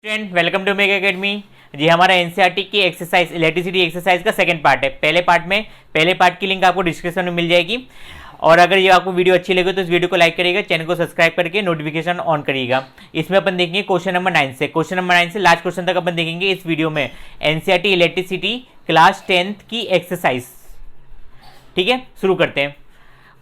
Student welcome to make academy. जी हमारा NCERT की एक्सरसाइज इलेक्ट्रिसिटी एक्सरसाइज का सेकंड पार्ट है। पहले पार्ट की लिंक आपको डिस्क्रिप्शन में मिल जाएगी। और अगर ये आपको वीडियो अच्छी लगे तो इस वीडियो को लाइक करिएगा, चैनल को सब्सक्राइब करके नोटिफिकेशन ऑन करिएगा। इसमें अपन देखेंगे क्वेश्चन नंबर 9 से लास्ट क्वेश्चन तक अपन देखेंगे इस वीडियो में एनसीईआरटी इलेक्ट्रिसिटी क्लास 10th की एक्सरसाइज। ठीक है, शुरू करते हैं।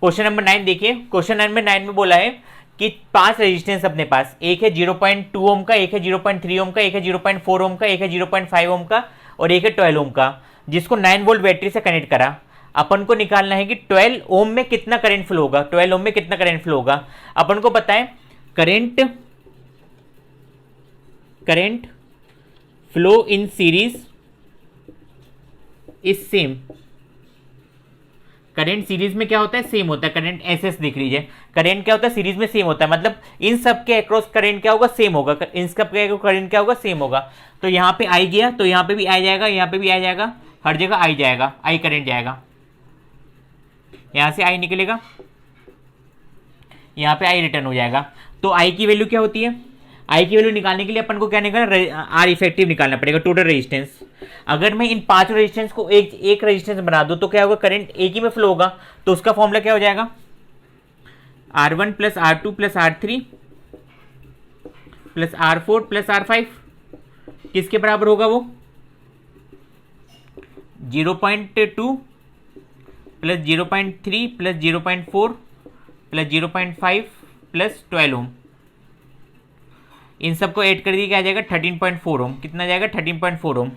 क्वेश्चन नंबर 9 देखिए। क्वेश्चन नंबर 9 में बोला है कि 5 रेजिस्टेंस अपने पास, एक है 0.2 ओम का, एक है 0.3 ओम का, एक है 0.4 ओम का, एक है 0.5 ओम का और एक है 12 ओम का, जिसको 9 वोल्ट बैटरी से कनेक्ट करा। अपन को निकालना है कि 12 ओम में कितना करंट फ्लो होगा। 12 ओम में कितना करंट फ्लो होगा अपन को पता है। Current flow in series is same. Current series में क्या होता है, सेम होता है। करंट एसएस देख लीजिए, करंट क्या होता है, सीरीज में सेम होता है। मतलब इन सब के अक्रॉस करंट क्या होगा, सेम होगा। इन सब के करंट क्या होगा, सेम होगा। तो यहाँ पे आई गया तो यहाँ पे भी आ जाएगा, यहाँ पे भी आ जाएगा, हर जगह आई जाएगा, आई करंट जाएगा। यहाँ से आई निकलेगा, यहाँ पे आई रिटर्न हो जाएगा। तो आई की वैल्यू क्या होती है, आई की वैल्यू निकालने के लिए अपन को क्या निकालना, आर इफेक्टिव निकालना पड़ेगा, टोटल रेजिस्टेंस। अगर मैं इन 5 रेजिस्टेंस को एक रेजिस्टेंस बना दूं तो क्या होगा, करंट एक ही में फ्लो होगा। तो उसका फॉर्मूला क्या हो जाएगा, R1 plus R2 plus R3 plus R4 plus R5 किसके बराबर होगा, वो 0.2 प्लस 0.3 प्लस 0.4 प्लस 0.5 प्लस 12 ओम। इन सबको ऐड कर दिए क्या आ जाएगा, 13.4 ओम। कितना जाएगा, 13.4 ओम।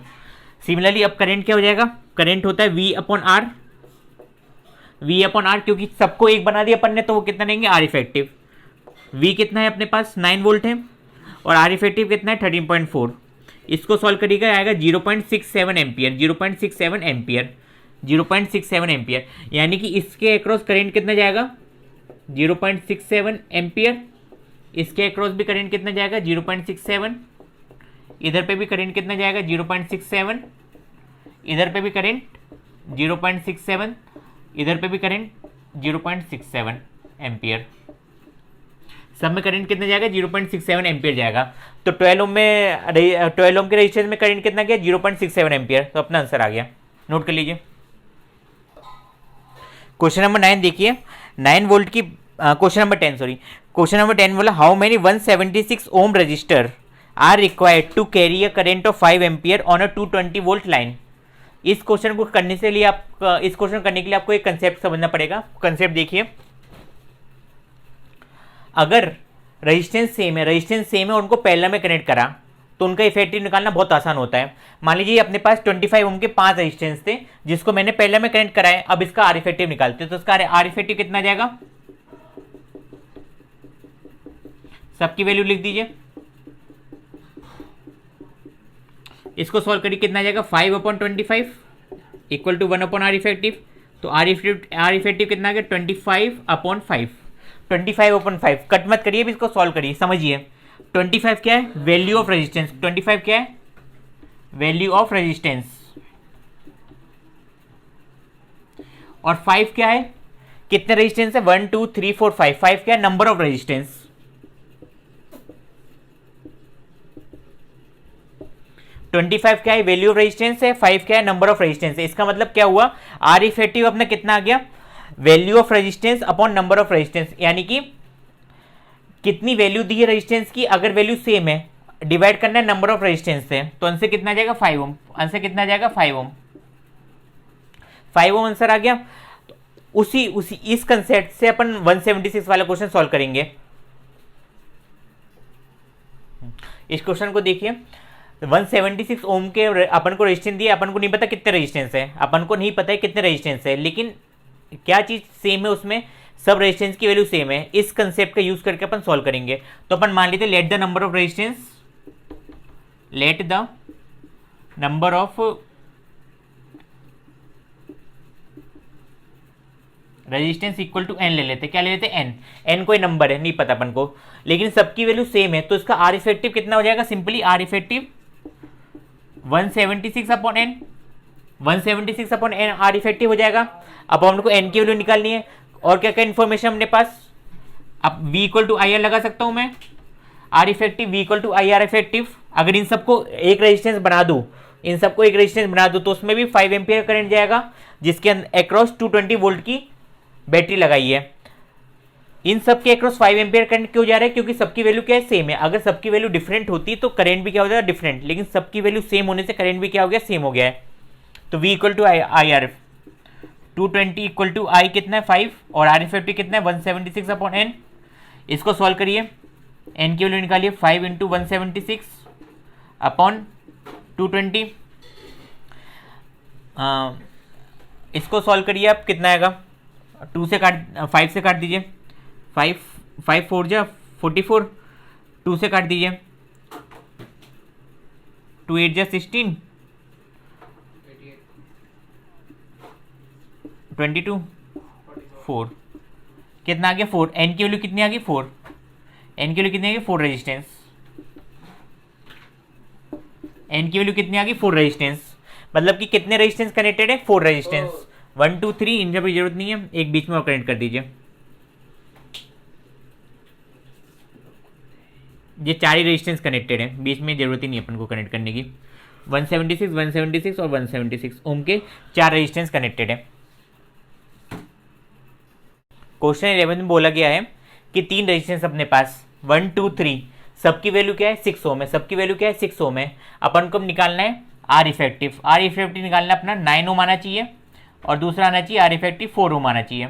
सिमिलरली अब करंट क्या हो जाएगा, करंट होता है V अपॉन आर, क्योंकि सबको एक बना दिया अपन ने, तो वो कितना लेंगे, आर इफेक्टिव। V कितना है अपने पास, 9 वोल्ट है, और आर इफेक्टिव कितना है, 13.4। इसको सॉल्व करिएगा, आएगा 0.67 एम्पियर, 0.67 एम्पियर, 0.67 एम्पियर। यानी कि इसके अक्रॉस करंट कितना जाएगा, 0.67 एम्पियर। इसके अक्रॉस भी करंट कितना जाएगा, 0.67। इधर पे भी करंट कितना जाएगा, 0.67। इधर पे भी करंट 0.67, इधर पे भी करंट 0.67 एम्पियर। सब में करंट कितना जाएगा, 0.67 एम्पियर जाएगा। तो 12 ओम के रेजिस्टेंस में करंट कितना गया, 0.67 एम्पियर। तो अपना आंसर आ गया, नोट कर लीजिए। क्वेश्चन नंबर 9 देखिए। 9 वोल्ट की question number 10 sorry, question number 10 बोला how many 176 ohm register are required to carry a current of 5 ampere on a 220 volt line. इस क्वेश्चन को करने के लिए आपको एक कंसेप्ट समझना पड़ेगा। कंसेप्ट देखिए, अगर रेजिस्टेंस सेम है उनको पैरेलल में कनेक्ट करा तो उनका इफेक्टिव निकालना बहुत आसान होता है। मान लीजिए अपने पास 25 ओम के 5 रेजिस्टेंस थे जिसको मैंने पैरेलल में कनेक्ट कराए। अब इसका आर इफेक्टिव निकालते हैं, तो इसका आर इफेक्टिव कितना जाएगा, सबकी वैल्यू लिख दीजिए। इसको सॉल्व करिए, कितना जाएगा, 5/25 इक्वल टू 1/आर इफेक्टिव। तो आर इफेक्टिव कितना आ गया, 25/5। 25/5 कट मत करिए, इसको सॉल्व करिए, समझिए। 25 क्या है, वैल्यू ऑफ रेजिस्टेंस। 25 क्या है, वैल्यू ऑफ रेजिस्टेंस। और 5 क्या है, कितने रेजिस्टेंस है, 1 2 3 4 5। 5 क्या है, नंबर ऑफ रेजिस्टेंस। 25 क्या है, वैल्यू ऑफ रेजिस्टेंस है। 5 क्या है, नंबर ऑफ रेजिस्टेंस है। इसका मतलब क्या हुआ, आर इफेक्टिव अपना कितना आ गया, value of resistance upon number of resistance. यानी कि कितनी वैल्यू दी है रेजिस्टेंस की, अगर वैल्यू सेम है, डिवाइड करना है नंबर ऑफ रेजिस्टेंस से, तो आंसर कितना जाएगा, 5 ओम। आंसर कितना जाएगा, 5 ओम। 5 ओम आंसर आ गया। उसी इस कंसेप्ट से अपन 176 वाला क्वेश्चन सॉल्व करेंगे। इस क्वेश्चन को देखिए, 176 ओम के अपन को रेजिस्टेंस दिया, अपन को नहीं पता कितने रेजिस्टेंस है, अपन को नहीं पता है कितने रेजिस्टेंस है, लेकिन क्या चीज सेम है, उसमें सब रेजिस्टेंस की वैल्यू सेम है। इस कंसेप्ट का यूज करके अपन सॉल्व करेंगे। तो अपन मान लेते let the number of resistance equal to n ले लेते। क्या ले लेते, n कोई नंबर है, नहीं पता अपन को, लेकिन सबकी वैल्यू सेम है। तो इसका आर इफेक्टिव कितना हो जाएगा, simply r effective 176/n। 176/n r effective हो जाएगा। अब हम लोग को n की वैल्यू निकालनी है। और क्या क्या इन्फॉर्मेशन अपने पास, अब v equal to I r लगा सकता हूं मैं, r effective v equal to I r effective. अगर इन सबको एक रेजिस्टेंस बना दूँ, इन सबको एक रेजिस्टेंस बना दूँ तो उसमें भी 5 एम्पियर करंट जाएगा, जिसके अक्रॉस 220 वोल्ट की बैटरी लगाई है। इन सब के अक्रॉस 5 एम्पियर करंट क्यों जा रहा है? क्योंकि सबकी वैल्यू क्या है? सेम है। अगर सबकी वैल्यू डिफरेंट होती तो करंट भी क्या हो जाएगा? डिफरेंट। लेकिन सबकी वैल्यू सेम होने से करंट भी क्या हो गया? सेम हो गया है। तो V equal to I R F 220 equal to I कितना है? 5 और आर एफ एफ कितना है? 176 अपॉन एन। इसको सॉल्व करिए, एन की वैल्यू निकालिए 5 इंटू 176 अपॉन 220। इसको सॉल्व करिए आप, कितना आएगा? 2 से काट 5 से काट दीजिए, 5 4 जा 44, 2 से काट दीजिए, 2 8 जा 16, 22, 4 कितना आ गया? 4। एन की वैल्यू कितनी आ गई? 4। एन की वैल्यू कितनी आ गई? 4 रेजिस्टेंस। एन की वैल्यू कितनी आ गई? 4 रेजिस्टेंस। मतलब कि कितने रेजिस्टेंस कनेक्टेड है? 4 रेजिस्टेंस। 1 2 3 इन की जरूरत नहीं है, एक बीच में और कनेक्ट कर दीजिए। ये 4 ही रेजिस्टेंस कनेक्टेड है, बीच में जरूरत ही नहीं अपन को कनेक्ट करने की। 176 176 और 176 ओम के 4 रेजिस्टेंस कनेक्टेड है। क्वेश्चन 11 में बोला गया है कि 3 रेजिस्टेंस अपने पास 1 2 3 सबकी वैल्यू क्या है? 6 ओम है। सबकी वैल्यू क्या है? 6 ओम है। अपन को निकालना है आर इफेक्टिव। आर इफेक्टिव निकालना अपना 9 ओम आना चाहिए और दूसरा आना चाहिए आर इफेक्टिव 4 ओम आना चाहिए।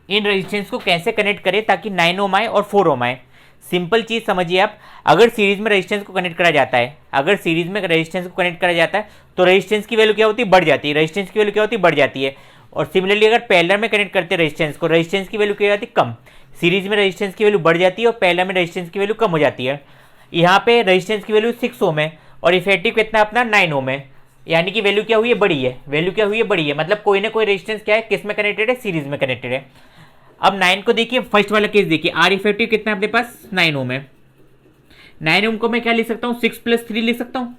इन रेजिस्टेंस को कैसे कनेक्ट करें ताकि 9 ओम आए और 4 ओम आए? सिंपल चीज समझिए आप, अगर सीरीज में रेजिस्टेंस को कनेक्ट करा जाता है, अगर सीरीज में रेजिस्टेंस को कनेक्ट करा जाता है तो रेजिस्टेंस की वैल्यू क्या होती है? बढ़ जाती है। रेजिस्टेंस की वैल्यू क्या होती है? बढ़ जाती है। और सिमिलरली अगर पैरेलल में कनेक्ट करते हैं रेजिस्टेंस को, रेजिस्टेंस की वैल्यू क्या जाती है? कम। सीरीज में रेजिस्टेंस की वैल्यू बढ़ जाती है और पैरेलल में रेजिस्टेंस की वैल्यू कम हो जाती है। यहाँ पे रेजिस्टेंस की वैल्यू 6 ओम है और इफेक्टिव कितना अपना 9 ओम है, यानी कि वैल्यू क्या हुई है? बड़ी है। वैल्यू क्या हुई है? बड़ी है। मतलब कोई ना कोई रेजिस्टेंस क्या है? किस में कनेक्टेड है? सीरीज में कनेक्टेड है। अब 9 को देखिए, फर्स्ट वाला केस देखिए, आर इफेक्टिव कितना है अपने पास? 9 ओम है। 9 ओम को मैं क्या लिख सकता हूँ? 6 + 3 लिख सकता हूँ।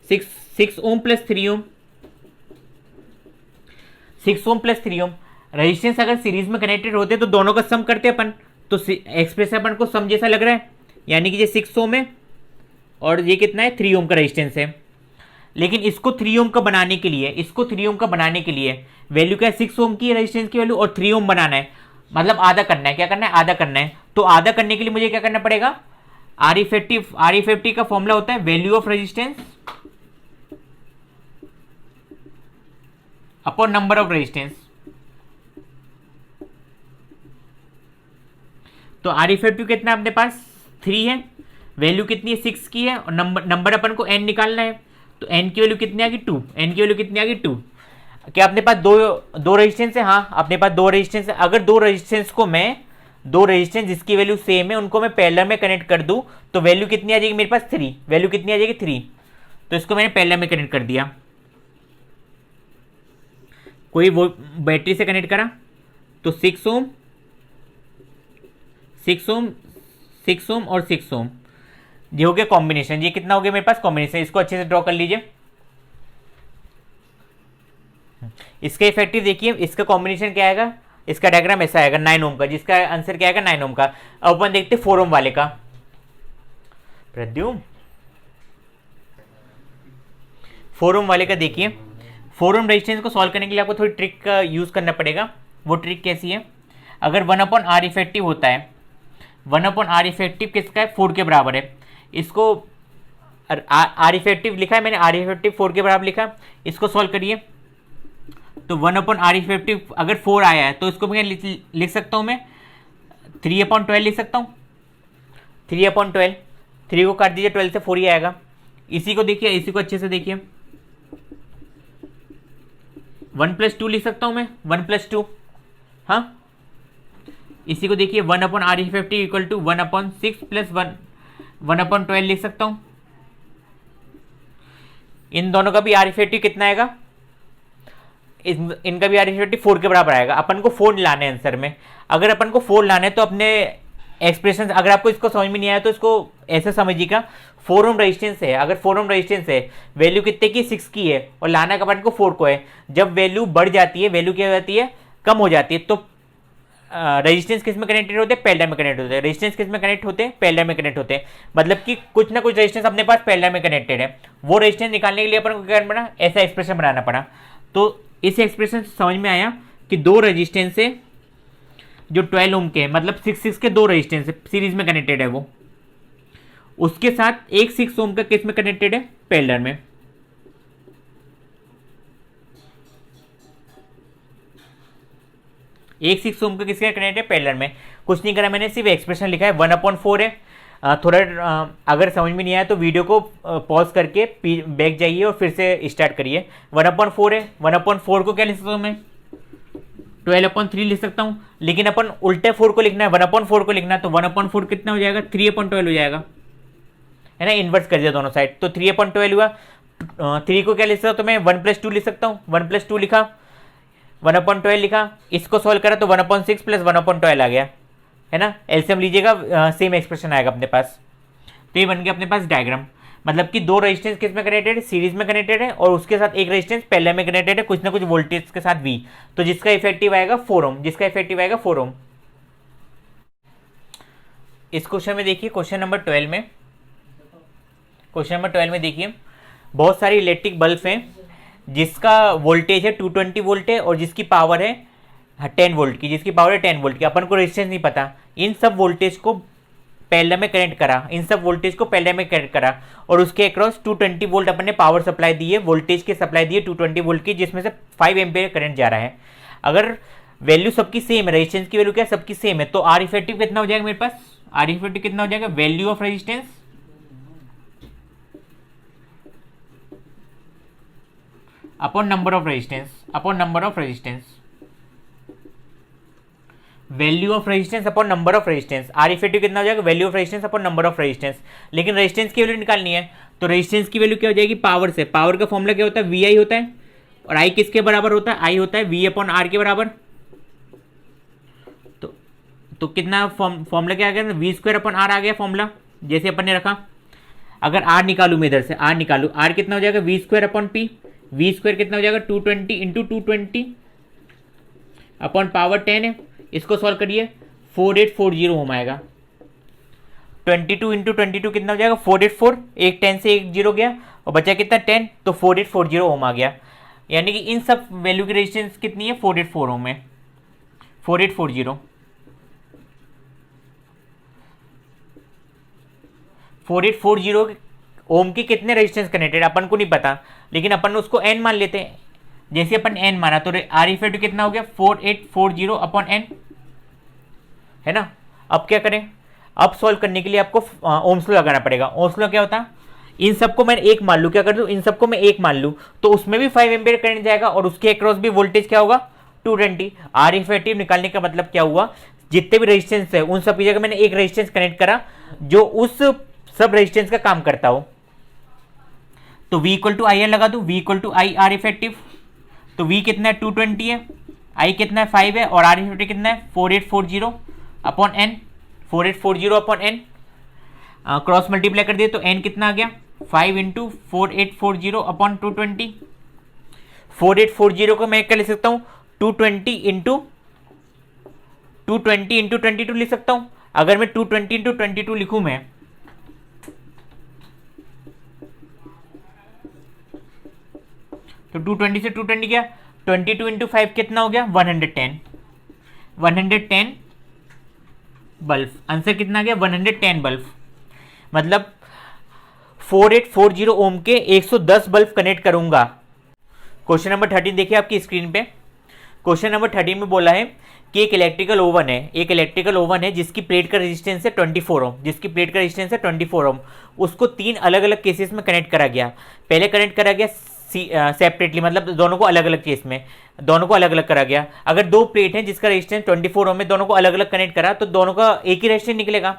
6 ओम + 3 ओम, 6 ओम + 3 ओम। रेजिस्टेंस अगर सीरीज में कनेक्टेड होते तो दोनों का सम करते अपन, तो एक्सप्रेशन अपन को सम जैसा लग रहा है, यानी कि ये 6 ओम है और ये कितना है? 3 ओम का रेजिस्टेंस है। लेकिन इसको 3 ओम का बनाने के लिए, इसको 3 ओम का बनाने के लिए वैल्यू क्या है? 6 ओम की रेजिस्टेंस की वैल्यू और 3 ओम बनाना है, मतलब आधा करना है। क्या करना है? आधा करना है। तो आधा करने के लिए मुझे क्या करना पड़ेगा? आर इफेक्टिव का फॉर्मूला होता है value of resistance upon number of resistance. तो आर इफेक्टिव कितना है अपने पास? 3 है। वैल्यू कितनी है? 6 की है और नंबर अपन को n निकालना है। तो n की वैल्यू कितनी आ गई? 2। n की वैल्यू कितनी आ गई? 2। क्या अपने पास दो रेजिस्टेंस है? हाँ, अपने पास 2 रेजिस्टेंस है। अगर 2 रेजिस्टेंस को मैं, 2 रेजिस्टेंस जिसकी वैल्यू सेम है उनको मैं पैरेलल में कनेक्ट कर दूं तो वैल्यू कितनी आ जाएगी मेरे पास? 3। वैल्यू कितनी आ जाएगी? 3। तो इसको मैंने पैरेलल में कनेक्ट कर दिया। कोई वो बैटरी से कनेक्ट करा तो 6 ओम 6 ओम 6 ओम और 6 ओम, ये हो गया कॉम्बिनेशन। ये कितना हो गया मेरे पास? कॉम्बिनेशन। इसको अच्छे से ड्रॉ कर लीजिए। इसका इफेक्टिव देखिए, इसका कॉम्बिनेशन क्या आएगा? इसका डायग्राम ऐसा आएगा 9 ओम का, जिसका आंसर क्या आएगा? 9 ओम का। अब अपन देखते 4 ओम वाले का। प्रद्युम 4 ओम वाले का देखिए। 4 ओम रेजिस्टेंस को सॉल्व करने के लिए आपको थोड़ी ट्रिक का यूज करना पड़ेगा। वो ट्रिक कैसी है? अगर 1/R इफेक्टिव होता है, 1/R इफेक्टिव किसका है? 4 के बराबर है। इसको आर इफेक्टिव लिखा है मैंने, आर इफेक्टिव 4 के बराबर लिखा। इसको सॉल्व करिए तो 1/R इफेक्टिव अगर 4 आया है तो इसको मैं लिख सकता हूँ, मैं 3/12 लिख सकता हूँ। 3/12, 3 को काट दीजिए, 12 से 4 ही आएगा। इसी को देखिए, इसी को अच्छे से देखिए, 1 + 2 लिख सकता हूँ मैं, 1 + 2। हाँ, इसी को देखिए 1/R इफेक्टिव इक्वल टू 1/6 + 1/12 लिख सकता हूँ। इन दोनों का भी आर इफेक्टिव कितना आएगा? इनका भी आर इफेक्टिव 4 के बराबर आएगा। अपन को 4 लाने आंसर में। अगर अपन को 4 लाने तो अपने एक्सप्रेशन, अगर आपको इसको समझ में नहीं आया तो इसको ऐसे समझिएगा, 4 ओम रेजिस्टेंस है। अगर 4 ओम रेजिस्टेंस है, वैल्यू कितने की? 6 की है और लाना का अपन को 4 को है। जब वैल्यू बढ़ जाती है, वैल्यू क्या हो जाती है? कम हो जाती है। तो रेजिस्टेंस किस में कनेक्टेड होते हैं, पैरेलल में कनेक्ट होते हैं। रेजिस्टेंस किस में कनेक्ट होते हैं, पैरेलल में कनेक्ट होते हैं। मतलब कि कुछ ना कुछ रेजिस्टेंस अपने पास पैरेलल में कनेक्टेड है। वो रेजिस्टेंस निकालने के लिए अपन को क्या करना पड़ा, ऐसा एक्सप्रेशन बनाना पड़ा। तो इस एक्सप्रेशन से समझ में आया कि दो रेजिस्टेंस है जो 12 ओम के हैं, मतलब 6 के दो रेजिस्टेंस है, सीरीज में कनेक्टेड है वो, उसके साथ एक 6 ओम का किस में कनेक्टेड है, पैरेलल में। एक 6 ओम का किसके कनेक्टेड है, पैरेलल में। कुछ नहीं करा मैंने, सिर्फ एक्सप्रेशन लिखा है, 1/4 है। थोड़ा अगर समझ में नहीं आया तो वीडियो को पॉज करके बैक जाइए और फिर से स्टार्ट करिए। 1/4 है, 1/4 को क्या लिख सकता हूँ मैं, 12/3 लिख सकता हूँ। लेकिन अपन उल्टे 4 को लिखना है, 1/4 को लिखना है, तो 1/4 कितना हो जाएगा, 3/12 हो जाएगा, है ना। इन्वर्स कर दिया दोनों साइड, तो 3/12 हुआ। 3 को क्या लिख सकता हूँ तो मैं 1+2 लिख सकता हूँ। 1+2 लिखा, 1/12 लिखा, इसको सॉल्व करा तो 1/6 प्लस 1/12 आ गया, है ना। एलसीएम लीजिएगा, सेम एक्सप्रेशन आएगा अपने पास। तो ये बन गया अपने पास डायग्राम। मतलब कि दो रेजिस्टेंस किस में कनेक्टेड है, सीरीज में कनेक्टेड है, और उसके साथ एक रेजिस्टेंस पैरेलल में कनेक्टेड है, कुछ ना कुछ वोल्टेज के साथ वी। तो जिसका इफेक्टिव आएगा 4 ओम, जिसका इफेक्टिव आएगा 4 ओम। इस क्वेश्चन में देखिए, क्वेश्चन नंबर 12 में, क्वेश्चन नंबर 12 में देखिए, बहुत सारी इलेक्ट्रिक बल्ब हैं जिसका वोल्टेज है 220 वोल्ट है और जिसकी पावर है 10 वोल्ट की, जिसकी पावर है 10 वोल्ट की। अपन को रेजिस्टेंस नहीं पता। इन सब वोल्टेज को पैरेलल में कनेक्ट करा, इन सब वोल्टेज को पैरेलल में कनेक्ट करा, और उसके अक्रॉस 220 वोल्ट अपन ने पावर सप्लाई दी है, वोल्टेज की सप्लाई दी है 220 वोल्ट की, जिसमें से 5 एम्पियर करंट जा रहा है। अगर वैल्यू सबकी सेम है, रेजिस्टेंस की वैल्यू क्या सबकी सेम है, तो आर इफेक्टिव कितना हो जाएगा मेरे पास, आर इफेक्टिव कितना हो जाएगा, value of resistance upon number of resistance, upon number of resistance, value of resistance upon number of resistance. R effective कितना हो जाएगा, value of resistance upon number of resistance. लेकिन रेजिस्टेंस की वैल्यू निकालनी है, तो रेजिस्टेंस की वैल्यू क्या हो जाएगी, पावर से। पावर का फॉर्मूला क्या होता है, वी आई होता है, और आई किसके बराबर होता है, आई होता है वी अपॉन आर के बराबर। तो कितना फॉर्मूला क्या आ गया, वी स्क्वायर अपॉन आर आ गया फॉर्मूला, जैसे अपन ने रखा। अगर आर निकालू मैं इधर से, आर निकालू, आर कितना हो जाएगा, v square upon p. V square कितना हो जाएगा, 220 इंटू 220 अपॉन पावर 10 है। इसको सॉल्व करिए, 4840 ओम आएगा। 22 इंटू 22 कितना हो जाएगा, 484, एक 10 से एक 0 गया और बचा कितना 10, तो 4840 ओम आ गया। यानी कि इन सब वैल्यू की रेजिस्टेंस कितनी है, 484 ओम है, 4840। 4840 ओम की कितने रेजिस्टेंस कनेक्टेड अपन को नहीं पता, लेकिन अपन उसको n मान लेते हैं। जैसे अपन n माना तो आर इफेक्टिव कितना हो गया, 4840 अपॉन n, है ना। अब क्या करें, अब सॉल्व करने के लिए आपको ओम्स लॉ लगाना पड़ेगा। ओम्स लॉ क्या होता है, इन सबको मैं एक मान लूँ, क्या कर दूँ, इन सबको मैं एक मान लूँ, तो उसमें भी 5 एम्पियर करंट जाएगा और उसके अक्रॉस भी वोल्टेज क्या होगा, 220। आर इफेक्टिव निकालने का मतलब क्या हुआ, जितने भी रेजिस्टेंस है उन सब की जगह मैंने एक रेजिस्टेंस कनेक्ट करा जो उस सब रेजिस्टेंस का काम करता हो। तो V equal to I r लगा दूं, V equal to I r effective. तो V कितना है, 220 है, I कितना है, 5 है, और R इफेक्टिव कितना है, 4840 upon n, 4840 upon n। Cross multiply कर दिए तो n कितना आ गया, 5 इंटू 4840 अपॉन 220। 4840 को मैं क्या लिख सकता हूँ, 220 इंटू 22 लिख सकता हूँ। अगर मैं 220 इंटू 22 लिखूँ मैं, तो 220 से 220 गया, 22 इंटू 5 कितना हो गया, 110। 110 बल्ब, आंसर कितना आ गया, 110 बल्ब। मतलब 4840 ओम के 110 बल्ब कनेक्ट करूंगा। क्वेश्चन नंबर 13 देखिए आपकी स्क्रीन पे। क्वेश्चन नंबर 13 में बोला है कि एक इलेक्ट्रिकल ओवन है, एक इलेक्ट्रिकल ओवन है जिसकी प्लेट का रेजिस्टेंस है 24 ओम, जिसकी प्लेट का रेजिस्टेंस है 24 ओम। उसको 3 अलग अलग केसेस में कनेक्ट करा गया। पहले कनेक्ट करा गया सेपरेटली, मतलब दोनों को अलग अलग केस में, दोनों को अलग अलग करा गया। अगर दो प्लेट हैं जिसका रेजिस्टेंस 24 ओम में, दोनों को अलग अलग कनेक्ट करा तो दोनों का एक ही रेजिस्टेंस निकलेगा,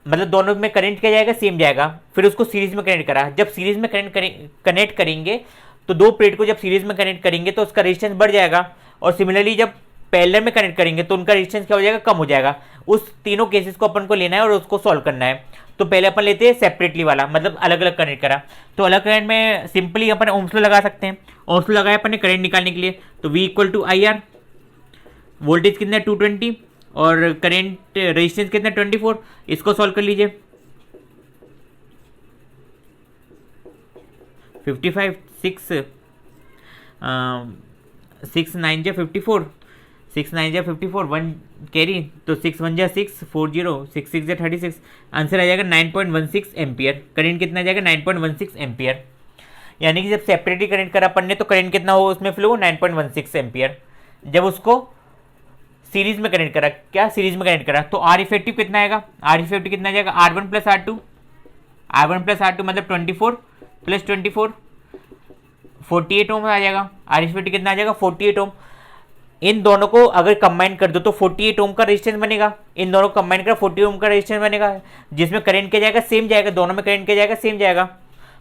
मतलब दोनों में करंट क्या जाएगा, सेम जाएगा। फिर उसको सीरीज में कनेक्ट करा। जब सीरीज में कनेक्ट करेंगे तो दो प्लेट को जब सीरीज में कनेक्ट करेंगे तो उसका रेजिस्टेंस बढ़ जाएगा, और सिमिलरली जब पैरेलल में कनेक्ट करेंगे तो उनका रेजिस्टेंस क्या हो जाएगा, कम हो जाएगा। उस तीनों केसेस को अपन को लेना है और उसको सॉल्व करना है। तो पहले अपन लेते हैं सेपरेटली वाला, मतलब अलग अलग कनेक्ट करा। तो अलग करंट में सिंपली अपन ओम्स लॉ लगा सकते हैं। ओम्स लॉ लगाया अपन ने करंट निकालने के लिए, तो V equal to I r. Voltage कितना है 220 और करेंट रेजिस्टेंस कितना है 24। इसको सॉल्व कर लीजिए। 55 6 9 जा 54, 6 9 जा 54, 1 कैरी तो 6 1 जा 6 4 0, 6 6 जा 36। आंसर आ जाएगा 9.16 एम्पियर। करंट कितना आ जाएगा 9.16 एम्पियर। यानी कि जब सेपरेटली करंट करा अपन ने तो करंट कितना हो उसमें फ्लो 9.16 एम्पियर। जब उसको सीरीज में कनेक्ट करा, क्या सीरीज में कनेक्ट करा, तो आर इफेक्टिव कितना आएगा, आर इफेक्टिव कितना आ जाएगा R1 plus R2, R1 plus R2 मतलब 24 प्लस 24 48 ओम आ जाएगा। आर इफेक्टिव कितना आ जाएगा 48 ओम। इन दोनों को अगर कंबाइन कर दो तो 48 ओम का रेजिस्टेंस बनेगा। इन दोनों को कंबाइन कर 40 ओम का रेजिस्टेंस बनेगा, जिसमें करंट क्या जाएगा सेम जाएगा, दोनों में करंट क्या जाएगा सेम जाएगा।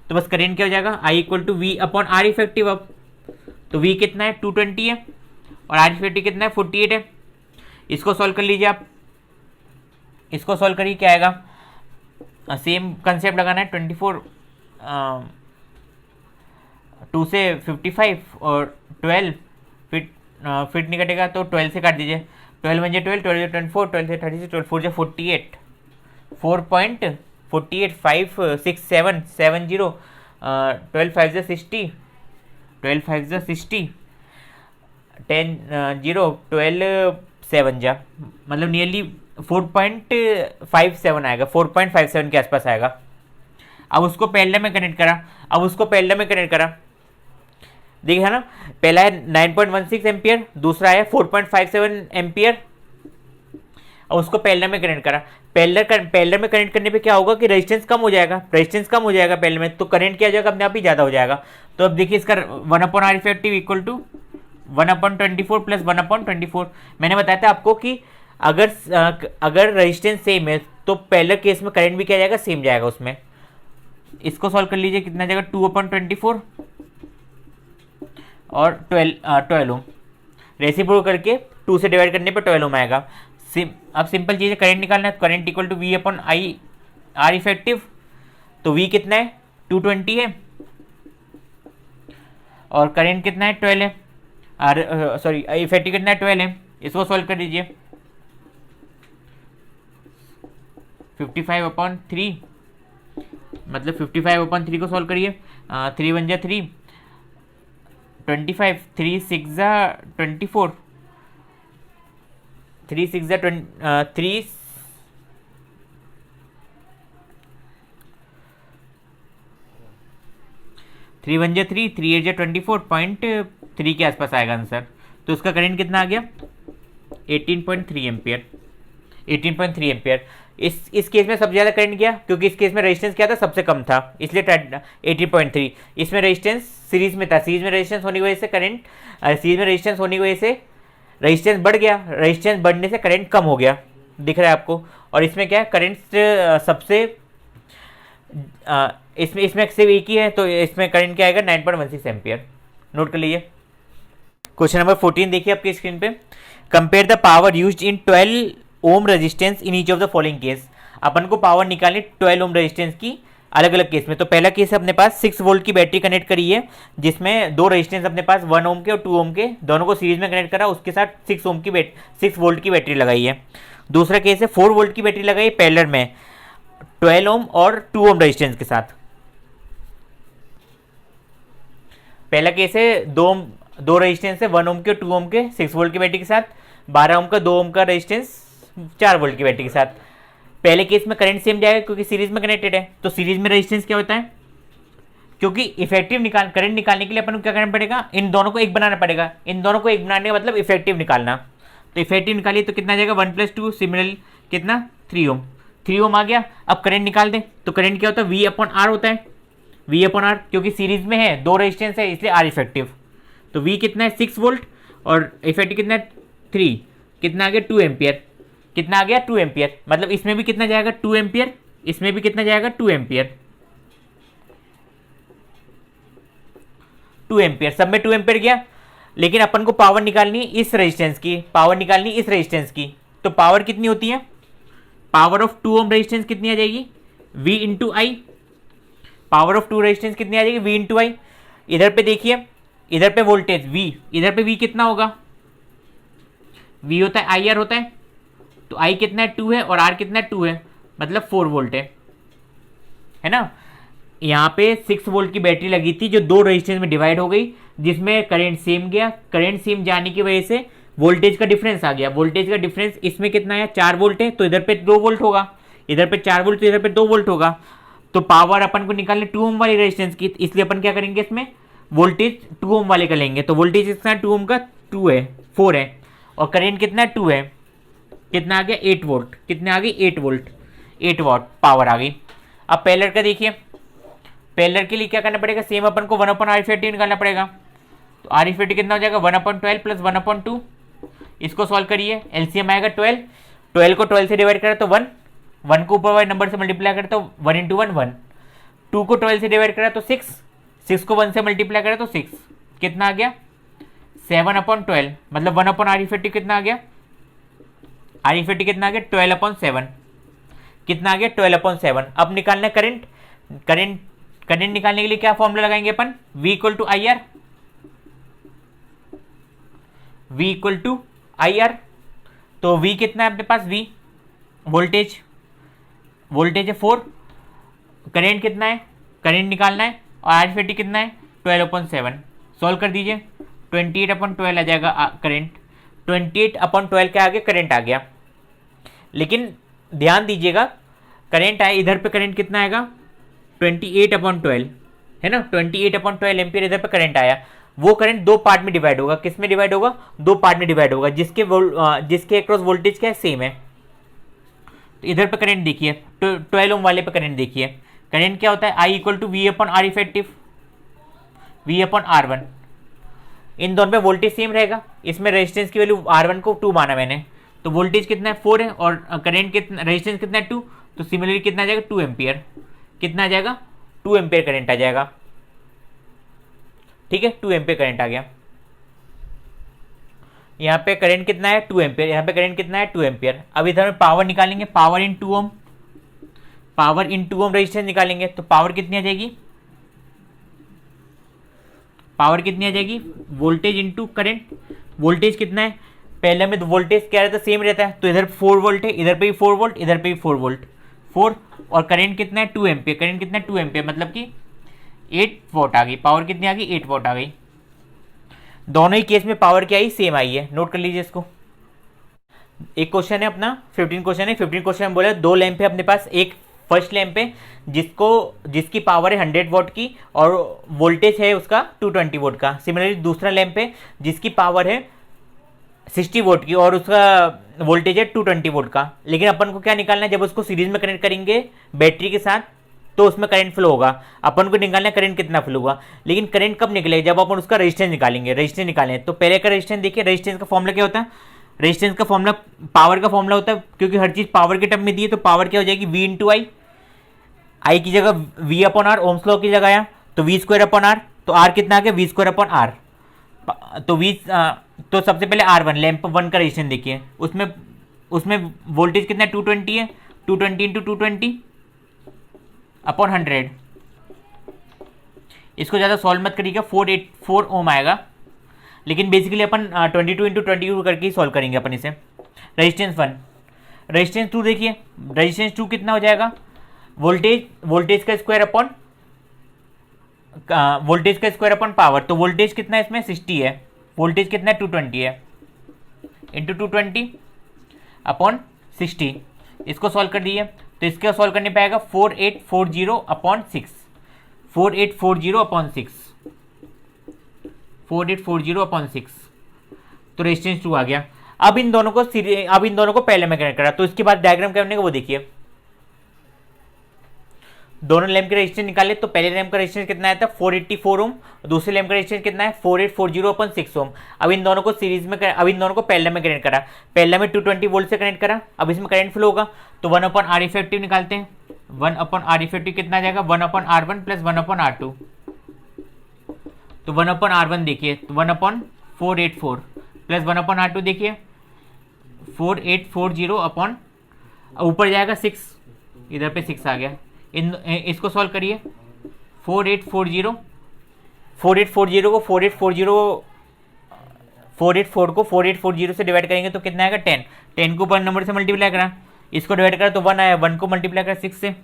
तो बस करंट क्या हो जाएगा I equal to v upon r effective. अब तो V कितना है 220 है और आर इफेक्टिव कितना है 48 है। इसको सॉल्व कर लीजिए आप। इसको सॉल्व करिए क्या आएगा, सेम कंसेप्ट लगाना है। 24 2 से 55 और 12 फिट नहीं कटेगा तो 12 से काट दीजिए। 12 1 12, 12 24, 12 से 36, 12 4 48, 4.48 5 6 7 7 0, 12 5 60, 12 5 60, 10 0, 12 7 जा मतलब नियरली 4.57 आएगा, 4.57 के आसपास आएगा। अब उसको पैरेलल में कनेक्ट करा, देखिए है ना, पहला है 9.16 एम्पियर, दूसरा है 4.57 एम्पियर। अब उसको पैरेलल में कनेक्ट करा। पैरेलल में कनेक्ट करने पे क्या होगा कि रेजिस्टेंस कम हो जाएगा, पैरेलल में, तो करंट क्या हो जाएगा अपने आप ही ज़्यादा हो जाएगा। तो अब देखिए इसका 1/R effective equal to 1/24 plus 1/24। मैंने बताया था आपको कि अगर रेजिस्टेंस सेम है तो पहले केस में करंट भी क्या जाएगा सेम जाएगा उसमें। इसको सॉल्व कर लीजिए, कितना जाएगा 2/24 और 12 ओम। रेसिप्रोकल करके 2 से डिवाइड करने पर 12 ओम आएगा। अब सिंपल चीज़ है, करंट निकालना है। Current equal to v upon I r effective. तो वी कितना है 220 है और करंट कितना है 12 है, सॉरी इफेक्टिव कितना है 12 है। इसको सॉल्व कर दीजिए। 55/3 मतलब 55/3 को सॉल्व करिए। 3 1 जा 3, 25, 3 6 जा 24, 3 6 जा 3 3 1 जा 3, 3 8 जा 24.3 के आसपास आएगा आंसर। तो उसका करंट कितना आ गया 18.3 एम्पियर। 18.3 एम्पियर। इस केस में सबसे ज़्यादा करंट गया क्योंकि इस केस में रेजिस्टेंस क्या था सबसे कम था, इसलिए 18.3। इसमें रेजिस्टेंस सीरीज में था, सीरीज में रेजिस्टेंस होने की वजह से करंट, सीरीज में रेजिस्टेंस होने की वजह से रेजिस्टेंस बढ़ गया, रेजिस्टेंस बढ़ने से करंट कम हो गया, दिख रहा है आपको। और इसमें क्या है करंट सबसे इसमें सिर्फ एक ही है, तो इसमें करंट क्या आएगा 9.16 एम्पियर। नोट कर लीजिए। क्वेश्चन नंबर 14 देखिए आपकी स्क्रीन पे। Compare the power used in 12 ohm resistance in each of the following case. अपन को पावर निकालनी 12 ओम रेजिस्टेंस की अलग अलग केस में। तो पहला केस अपने पास 6 वोल्ट की बैटरी कनेक्ट करी है, जिसमें दो रेजिस्टेंस अपने पास 1 ओम के और 2 ओम के, दोनों को सीरीज में कनेक्ट करा, उसके साथ 6 वोल्ट की बैटरी लगाई है। दूसरा केस है 4 वोल्ट की बैटरी लगाई पैरेलल में 12 ओम और 2 ओम रेजिस्टेंस के साथ। पहला केस है दो रेजिस्टेंस है 1 ओम के और 2 ओम के 6 वोल्ट की बैटरी के साथ, 12 ओम का 2 ओम का रेजिस्टेंस 4 वोल्ट की बैटरी के साथ। पहले केस में करंट सेम जाएगा क्योंकि सीरीज में कनेक्टेड है। तो सीरीज में रेजिस्टेंस क्या होता है, क्योंकि इफेक्टिव करंट निकालने के लिए अपन को क्या करना पड़ेगा, इन दोनों को एक बनाना पड़ेगा। इन दोनों को एक बनाने का मतलब इफेक्टिव निकालना। तो इफेक्टिव निकालिए तो कितना जाएगा 1 + 2, सिमिलरली कितना 3 ओम। 3 ओम आ गया। अब करंट निकाल दें तो करंट क्या होता है V/R होता है। V/R क्योंकि सीरीज में है, दो रेजिस्टेंस है, इसलिए आर इफेक्टिव। तो V कितना है 6 वोल्ट और इफेक्टिव कितना है 3, कितना आ गया 2 एम्पियर। कितना आ गया 2 एम्पियर। मतलब इसमें भी कितना जाएगा 2 एम्पियर, इसमें भी कितना जाएगा 2 एम्पियर। 2 एम्पियर, सब में 2 एम्पियर गया। लेकिन अपन को पावर निकालनी इस रेजिस्टेंस की, पावर निकालनी इस रेजिस्टेंस की। तो पावर कितनी होती है, पावर ऑफ 2 ओम रेजिस्टेंस कितनी आ जाएगी V × I। Power of 2 resistance कितनी आ जाएगी V × I। इधर पे देखिए, इधर पे वोल्टेज V, इधर पे V कितना होगा वी होता है आई आर होता है, तो आई कितना है 2 है और आर कितना है 2 है, मतलब 4 वोल्ट है ना। यहाँ पे 6 वोल्ट की बैटरी लगी थी जो दो रेजिस्टेंस में डिवाइड हो गई, जिसमें करंट सेम गया। करंट सेम जाने की वजह से वोल्टेज का डिफरेंस आ गया। वोल्टेज का डिफरेंस इसमें कितना है 4 वोल्ट है, तो इधर पे 2 वोल्ट होगा, इधर पे 4 वोल्ट तो इधर पे 2 वोल्ट होगा। तो पावर अपन को निकालने 2 ओम वाली रेजिस्टेंस की, इसलिए अपन क्या करेंगे इसमें वोल्टेज 2 ओम वाले का लेंगे। तो वोल्टेज कितना 2 ओम का 2 है 4 है, और करंट कितना 2 है, कितना आ गया 8 वोल्ट, कितने आ गई 8 वोल्ट, 8 वॉट पावर आ गई। अब पैरेलल का देखिए, पैरेलल के लिए क्या करना पड़ेगा, सेम अपन को 1/R निकालना पड़ेगा। तो R कितना हो जाएगा 1/12 प्लस 1/2। इसको सॉल्व करिए, एलसीएम आएगा 12, 12 को 12 से डिवाइड करें तो 1, 1 को ऊपर वाले नंबर से मल्टीप्लाई करें तो 1 × 1 1, 2 को 12 से डिवाइड करें तो 6, 6 को 1 से मल्टीप्लाई करें तो 6, कितना आ गया 7/12, मतलब 1/R कितना आ गया, R कितना आ गया 12/7, कितना आ गया 12/7। अब निकालना करंट, करंट निकालने के लिए क्या फॉर्मूला लगाएंगे अपन, V = IR, V = IR। तो V कितना है अपने पास, V वोल्टेज, वोल्टेज है 4, करंट कितना है, करंट निकालना है, और R कितना है 12/7। सॉल्व कर दीजिए, 28/12 आ जाएगा करंट, 28/12 के आगे करंट आ गया। लेकिन ध्यान दीजिएगा करंट आया इधर पे, करंट कितना आएगा 28/12 है ना, 28/12 एम्पियर इधर पे करंट आया। वो करंट दो पार्ट में डिवाइड होगा, किस में डिवाइड होगा, दो पार्ट में डिवाइड होगा, जिसके अक्रॉस वोल्टेज क्या है सेम है। तो इधर पे करंट देखिए 12 ओम वाले पे करंट देखिए, करंट क्या होता है I = V/R इफेक्टिव, V/R1। इन दोनों में वोल्टेज सेम रहेगा, इसमें रेजिस्टेंस की वैल्यू R1 को 2 माना मैंने, तो वोल्टेज कितना है 4 है और करंट कितना, रेजिस्टेंस कितना है 2, तो सिमिलरली कितना आ जाएगा 2 एम्पियर, कितना आ जाएगा 2 एम्पियर करंट आ जाएगा, ठीक है 2 एम्पियर करंट आ गया। यहाँ पे करंट कितना है 2 एम्पियर, यहाँ पे करंट कितना है 2 एम्पियर। अब इधर में पावर निकालेंगे, power in 2 ohm, power in 2 ohm resistance निकालेंगे, तो पावर कितनी आ जाएगी, पावर कितनी आ जाएगी, वोल्टेज इंटू करंट। वोल्टेज कितना है, पहले में तो वोल्टेज क्या रहता है सेम रहता है, तो इधर 4 वोल्ट है, इधर पे भी 4 वोल्ट, इधर पे भी 4 वोल्ट 4, और करंट कितना है 2 एम्पियर, करंट कितना है 2 एम्पियर, मतलब कि 8 वोल्ट आ गई, पावर कितनी आ गई 8 वोल्ट आ गई। दोनों ही केस में पावर क्या आई सेम आई है, नोट कर लीजिए इसको। एक क्वेश्चन है अपना 15 क्वेश्चन है, 15 क्वेश्चन बोला 2 लैंप है अपने पास, एक फर्स्ट लैंप है जिसकी पावर है 100 वोल्ट की और वोल्टेज है उसका 220 वोल्ट का। सिमिलरली दूसरा लैंप है जिसकी पावर है 60 वोल्ट की और उसका वोल्टेज है 220 वोल्ट का। लेकिन अपन को क्या निकालना है, जब उसको सीरीज में कनेक्ट करेंगे बैटरी के साथ तो उसमें करंट फ्लो होगा, अपन को निकालना है करंट कितना फ्लो होगा। लेकिन करंट कब निकलेगा, जब अपन उसका रेजिस्टेंस निकालेंगे, रेजिस्टेंस निकालें। तो पहले का रेजिस्टेंस देखिए, रेजिस्टेंस का फॉर्मूला क्या होता है, रेजिस्टेंस का फॉर्मूला पावर का फॉर्मूला होता है, क्योंकि हर चीज पावर के टर्म में दी है, तो पावर क्या हो जाएगी V × I, आई की जगह V/R, ओम्स लॉ की जगह आया तो V²/R, तो R कितना आ गया V²/R। तो तो सबसे पहले R1 लैंप 1 का रेजिस्टेंस देखिए, उसमें वोल्टेज कितना 220 है, 220 × 220/100। इसको ज़्यादा सॉल्व मत करिएगा, 484 ओम आएगा, लेकिन बेसिकली अपन 22 × 22 करके ही सॉल्व करेंगे अपन इसे। रेजिस्टेंस 1, रेजिस्टेंस 2 देखिए, रेजिस्टेंस 2 कितना हो जाएगा, वोल्टेज का स्क्वायर अपॉन पावर। तो वोल्टेज कितना है इसमें 60 है, वोल्टेज कितना है 220 है, इंटू 220/60। इसको सॉल्व कर दिए तो इसका सॉल्व करने पे आएगा 4840/6, 4840/6, 4840/6। तो रेजिस्टेंस 2 आ गया। अब इन दोनों को पहले में कनेक्ट करा, तो इसके बाद डायग्राम करने का वो देखिए, दोनों लैंप के रेजिस्टेंस निकाले। तो पहले लैंप का रेजिस्टेंस कितना आया था 484 ओम, दूसरे लैंप का रेजिस्टेंस कितना है 4840/6 ओम। अब इन दोनों को सीरीज में अब इन दोनों को पैरेलल में कनेक्ट करा, पैरेलल में 220 वोल्ट से कनेक्ट करा। अब इसमें करंट फ्लो होगा, तो 1/R इफेक्टिव निकालते हैं। 1/R इफेक्टिव कितना आ जाएगा 1/R1 प्लस 1/R2। तो 1/R1 देखिए, तो 1/484 प्लस 1/R2 देखिए 4840 ऊपर जाएगा 6, इधर पे 6 आ गया। इसको सॉल्व करिए, 4840 को 484 को 4840 से डिवाइड करेंगे तो कितना आएगा 10, 10 को ऊपर नंबर से मल्टीप्लाई करा, इसको डिवाइड करा तो 1 आया, 1 को मल्टीप्लाई करा 6 से,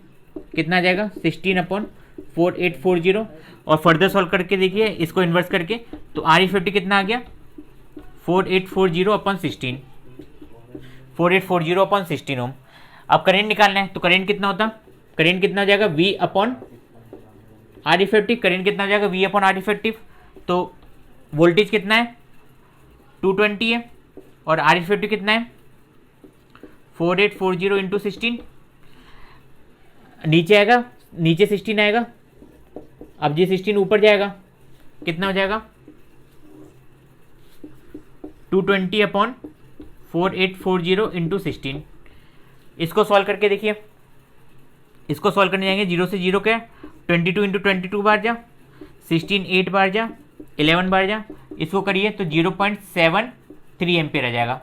कितना आ जाएगा 16/4840। और फर्दर सॉल्व करके देखिए इसको इन्वर्स करके, तो आर इफेक्टिव कितना आ गया 4840/16, 4840/16 ओम। अब करंट निकालना है, तो करंट कितना होता, करंट कितना हो जाएगा V upon r effective, current कितना हो जाएगा V अपॉन आर इफेक्टिव। तो वोल्टेज कितना है 220 है और आर इफेक्टिव कितना है 4840 इंटू 16, नीचे आएगा, नीचे 16 आएगा, अब जी 16 ऊपर जाएगा, कितना हो जाएगा 220/4840 इंटू 16। इसको सॉल्व करके देखिए, इसको सॉल्व करने जाएंगे, 0 से 0 क्या 22 इंटू 22 बार जा, 16 8 बार जा, 11 बार जा, इसको करिए तो 0.73 एम्पियर आ जाएगा,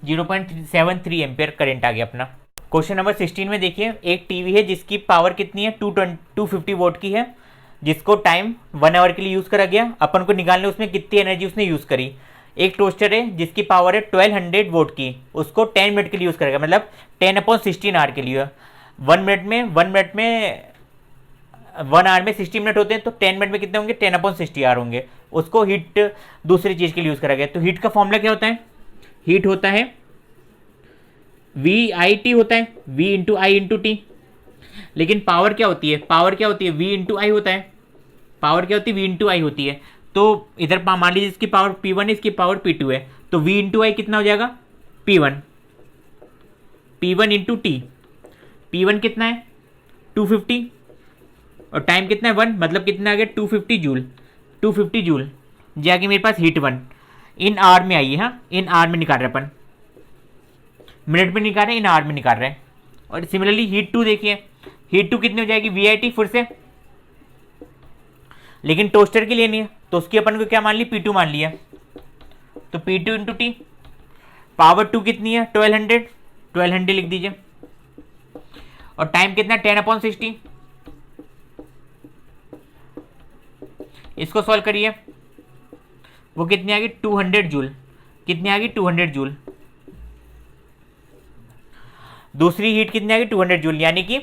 0.73 एम्पियर करंट आ गया अपना। क्वेश्चन नंबर 16 में देखिए, एक टीवी है जिसकी पावर कितनी है 250 वोट की है, जिसको टाइम 1 आवर के लिए यूज़ करा गया, अपन को निकालने उसमें कितनी एनर्जी उसने यूज़ करी। एक टोस्टर है जिसकी पावर है 1200 वोट की, उसको 10 मिनट के लिए यूज़ करेगा, मतलब 10/16 आवर के लिए। 1 आवर में 60 मिनट होते हैं, तो 10 मिनट में कितने होंगे 10/60 आवर होंगे। उसको हीट दूसरी चीज़ के लिए यूज़ करा गया। तो हीट का फॉर्मूला क्या होता है, हीट होता है VIT होता है, V इंटू आई इंटू टी। लेकिन पावर क्या होती है, पावर क्या होती है V इंटू आई होता है, पावर क्या होती है V इंटू आई होती है। तो इधर मान लीजिए इसकी पावर P1 है, इसकी पावर P2 है, तो V इंटू आई कितना हो जाएगा P1 इंटू टी। P1 कितना है 250 और टाइम कितना है 1, मतलब कितना आ गया 250 जूल, 250 जूल जाके मेरे पास हीट 1 इन आवर में आई है। हाँ, इन आवर में निकाल रहे अपन, मिनट में निकाल रहे हैं, इन आवर में निकाल रहे हैं। और सिमिलरली हीट 2 देखिए, हीट 2 कितनी हो जाएगी VIT फिर से, लेकिन टोस्टर के लिए नहीं है, तो उसकी अपन को क्या मान ली P2 मान लिया, तो P2 इंटू टी। पावर 2 कितनी है 1200 लिख दीजिए, और टाइम कितना 10/60। इसको सॉल्व करिए, वो कितनी आ गई 200 जूल, कितनी आ गई 200 जूल। दूसरी हीट कितनी आ गई 200 जूल, यानी कि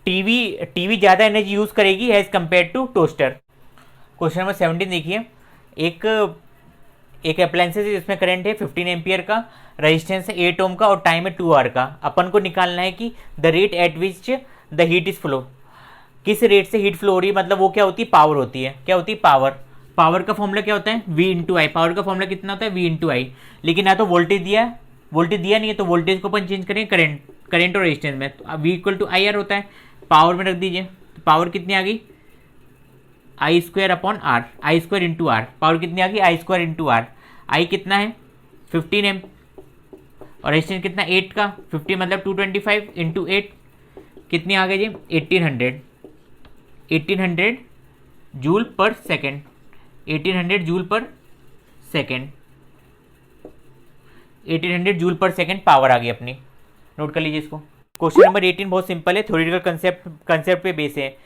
टीवी ज़्यादा एनर्जी यूज़ करेगी as compare to toaster. Question number 17 देखिए, एक अप्लायंसेस है जिसमें करंट है 15 एम्पियर का, रेजिस्टेंस है 8 ओम का और टाइम है 2 आवर का। अपन को निकालना है कि the rate at which the heat is flow, किस रेट से हीट फ्लो हो रही है, मतलब वो क्या होती है पावर होती है, क्या होती है पावर। पावर का फॉर्मूला क्या होता है V इंटू आई, पावर का फॉर्मूला कितना होता है V इंटू आई। लेकिन ना तो वोल्टेज दिया नहीं है, तो वोल्टेज को अपन चेंज करें करंट और रेजिस्टेंस में, तो V equal to I r होता है, पावर में रख दीजिए, तो पावर कितनी आ गई I² upon r, I² into r, power कितनी आ गई I² इंटू आर। आई कितना है 15 एम और रेजिस्टेंस कितना 8 का, 50 मतलब 225 इंटू 8 कितनी आ गई जी 1800 joule per second, 1800 joule per second, 1800 joule per second power आ गई अपनी। नोट कर लीजिए इसको। क्वेश्चन नंबर 18 बहुत सिंपल है, थ्योरेटिकल कंसेप्ट पे बेस है,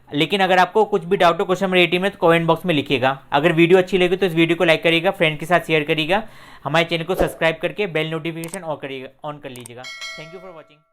लेकिन अगर आपको कुछ भी डाउट हो क्वेश्चन नंबर 18 में तो कमेंट बॉक्स में लिखिएगा। अगर वीडियो अच्छी लगी तो इस वीडियो को लाइक करिएगा, फ्रेंड के साथ शेयर करिएगा, हमारे चैनल को सब्सक्राइब करके बेल नोटिफिकेशन ऑन कर लीजिएगा। Thank you for watching.